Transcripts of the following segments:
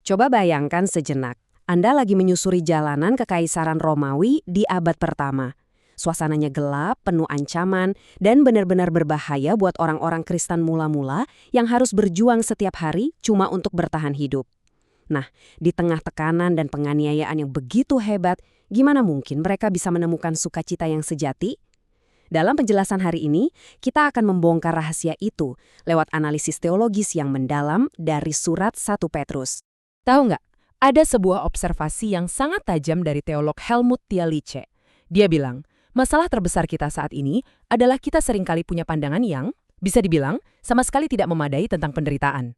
Coba bayangkan sejenak, Anda lagi menyusuri jalanan Kekaisaran Romawi di abad pertama. Suasananya gelap, penuh ancaman, dan benar-benar berbahaya buat orang-orang Kristen mula-mula yang harus berjuang setiap hari cuma untuk bertahan hidup. Nah, di tengah tekanan dan penganiayaan yang begitu hebat, gimana mungkin mereka bisa menemukan sukacita yang sejati? Dalam penjelasan hari ini, kita akan membongkar rahasia itu lewat analisis teologis yang mendalam dari surat 1 Petrus. Tahu nggak? Ada sebuah observasi yang sangat tajam dari teolog Helmut Thielicke. Dia bilang, masalah terbesar kita saat ini adalah kita seringkali punya pandangan yang, bisa dibilang, sama sekali tidak memadai tentang penderitaan.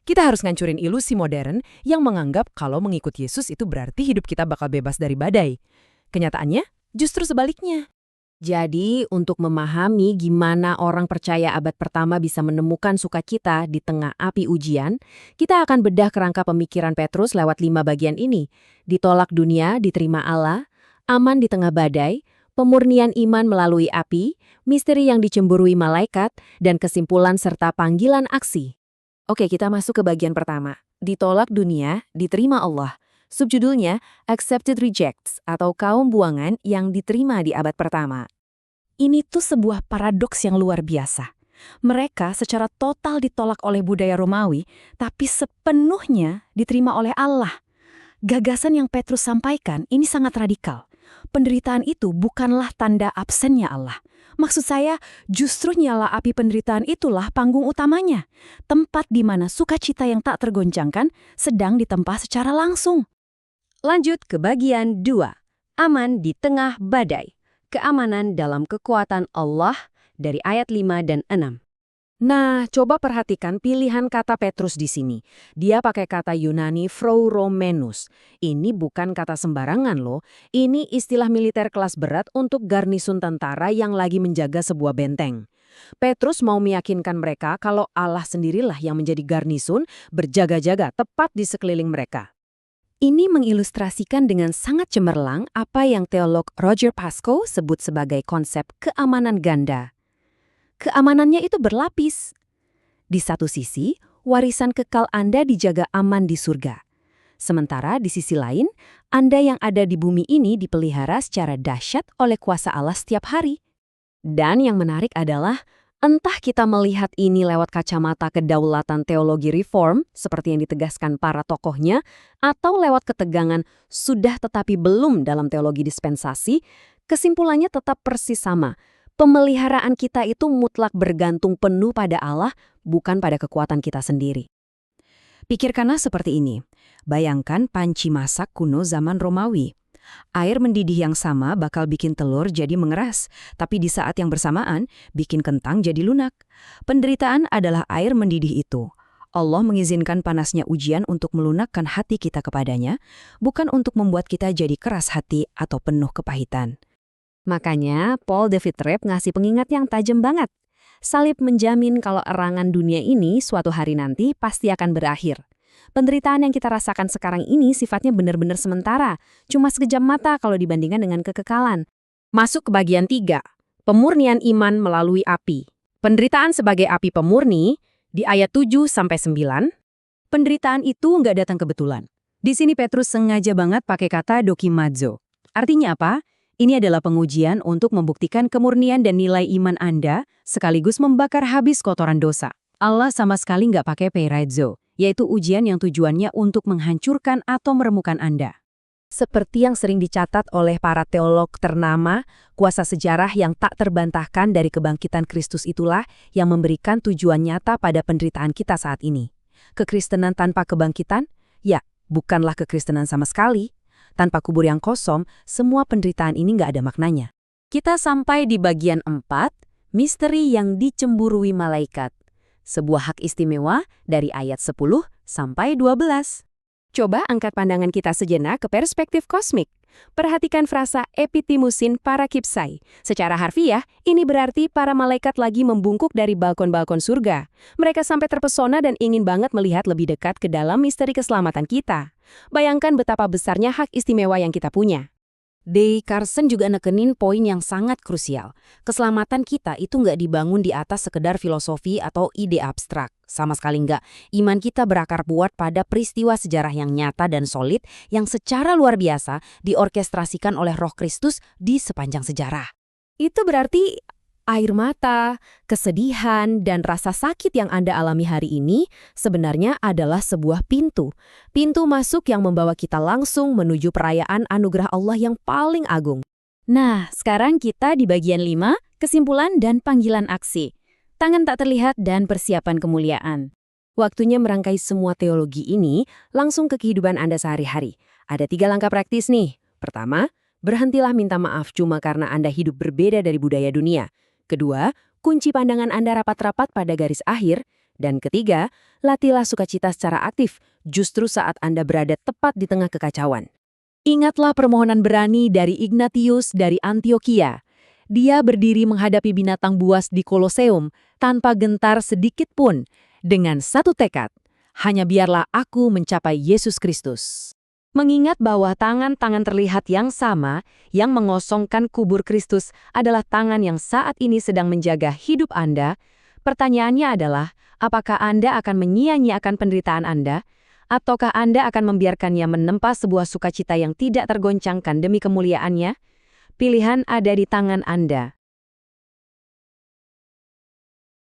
Kita harus ngancurin ilusi modern yang menganggap kalau mengikut Yesus itu berarti hidup kita bakal bebas dari badai. Kenyataannya, justru sebaliknya. Jadi, untuk memahami gimana orang percaya abad pertama bisa menemukan sukacita di tengah api ujian, kita akan bedah kerangka pemikiran Petrus lewat 5 bagian ini. Ditolak dunia, diterima Allah, aman di tengah badai, pemurnian iman melalui api, misteri yang dicemburui malaikat, dan kesimpulan serta panggilan aksi. Oke, kita masuk ke bagian pertama. Ditolak dunia, diterima Allah. Subjudulnya, Accepted Rejects atau kaum buangan yang diterima di abad pertama. Ini tuh sebuah paradoks yang luar biasa. Mereka secara total ditolak oleh budaya Romawi, tapi sepenuhnya diterima oleh Allah. Gagasan yang Petrus sampaikan ini sangat radikal. Penderitaan itu bukanlah tanda absennya Allah. Maksud saya, justru nyala api penderitaan itulah panggung utamanya. Tempat di mana sukacita yang tak tergoncangkan sedang ditempa secara langsung. Lanjut ke bagian 2. Aman di tengah badai. Keamanan dalam kekuatan Allah dari ayat 5 dan 6. Nah, coba perhatikan pilihan kata Petrus di sini. Dia pakai kata Yunani phrouramenos. Ini bukan kata sembarangan loh. Ini istilah militer kelas berat untuk garnisun tentara yang lagi menjaga sebuah benteng. Petrus mau meyakinkan mereka kalau Allah sendirilah yang menjadi garnisun berjaga-jaga tepat di sekeliling mereka. Ini mengilustrasikan dengan sangat cemerlang apa yang teolog Roger Pascoe sebut sebagai konsep keamanan ganda. Keamanannya itu berlapis. Di satu sisi, warisan kekal Anda dijaga aman di surga. Sementara di sisi lain, Anda yang ada di bumi ini dipelihara secara dahsyat oleh kuasa Allah setiap hari. Dan yang menarik adalah, entah kita melihat ini lewat kacamata kedaulatan teologi reform, seperti yang ditegaskan para tokohnya, atau lewat ketegangan sudah tetapi belum dalam teologi dispensasi, kesimpulannya tetap persis sama. Pemeliharaan kita itu mutlak bergantung penuh pada Allah, bukan pada kekuatan kita sendiri. Pikirkanlah seperti ini. Bayangkan panci masak kuno zaman Romawi. Air mendidih yang sama bakal bikin telur jadi mengeras, tapi di saat yang bersamaan bikin kentang jadi lunak. Penderitaan adalah air mendidih itu. Allah mengizinkan panasnya ujian untuk melunakkan hati kita kepadanya, bukan untuk membuat kita jadi keras hati atau penuh kepahitan. Makanya Paul David Tripp ngasih pengingat yang tajam banget. Salib menjamin kalau erangan dunia ini suatu hari nanti pasti akan berakhir. Penderitaan yang kita rasakan sekarang ini sifatnya benar-benar sementara, cuma sekejap mata kalau dibandingkan dengan kekekalan. Masuk ke bagian 3, pemurnian iman melalui api. Penderitaan sebagai api pemurni, di ayat 7-9, penderitaan itu nggak datang kebetulan. Di sini Petrus sengaja banget pakai kata dokimazo. Artinya apa? Ini adalah pengujian untuk membuktikan kemurnian dan nilai iman Anda, sekaligus membakar habis kotoran dosa. Allah sama sekali nggak pakai peirazo, yaitu ujian yang tujuannya untuk menghancurkan atau meremukan Anda. Seperti yang sering dicatat oleh para teolog ternama, kuasa sejarah yang tak terbantahkan dari kebangkitan Kristus itulah yang memberikan tujuan nyata pada penderitaan kita saat ini. Kekristenan tanpa kebangkitan? Ya, bukanlah kekristenan sama sekali. Tanpa kubur yang kosong, semua penderitaan ini nggak ada maknanya. Kita sampai di bagian 4, misteri yang dicemburui malaikat. Sebuah hak istimewa dari ayat 10-12. Coba angkat pandangan kita sejenak ke perspektif kosmik. Perhatikan frasa epitimusin parakipsai. Secara harfiah, ini berarti para malaikat lagi membungkuk dari balkon-balkon surga. Mereka sampai terpesona dan ingin banget melihat lebih dekat ke dalam misteri keselamatan kita. Bayangkan betapa besarnya hak istimewa yang kita punya. D. Carson juga nekenin poin yang sangat krusial. Keselamatan kita itu nggak dibangun di atas sekedar filosofi atau ide abstrak. Sama sekali enggak. Iman kita berakar kuat pada peristiwa sejarah yang nyata dan solid yang secara luar biasa diorkestrasikan oleh Roh Kristus di sepanjang sejarah. Itu berarti air mata, kesedihan, dan rasa sakit yang Anda alami hari ini sebenarnya adalah sebuah pintu. Pintu masuk yang membawa kita langsung menuju perayaan anugerah Allah yang paling agung. Nah, sekarang kita di bagian 5, kesimpulan dan panggilan aksi. Tangan tak terlihat dan persiapan kemuliaan. Waktunya merangkai semua teologi ini langsung ke kehidupan Anda sehari-hari. Ada 3 langkah praktis nih. Pertama, berhentilah minta maaf cuma karena Anda hidup berbeda dari budaya dunia. Kedua, kunci pandangan Anda rapat-rapat pada garis akhir. Dan ketiga, latihlah sukacita secara aktif, justru saat Anda berada tepat di tengah kekacauan. Ingatlah permohonan berani dari Ignatius dari Antioquia. Dia berdiri menghadapi binatang buas di Koloseum tanpa gentar sedikit pun, dengan satu tekad, hanya biarlah aku mencapai Yesus Kristus. Mengingat bahwa tangan-tangan terlihat yang sama, yang mengosongkan kubur Kristus adalah tangan yang saat ini sedang menjaga hidup Anda, pertanyaannya adalah, apakah Anda akan menyia-nyiakan penderitaan Anda, ataukah Anda akan membiarkannya menempa sebuah sukacita yang tidak tergoncangkan demi kemuliaannya? Pilihan ada di tangan Anda.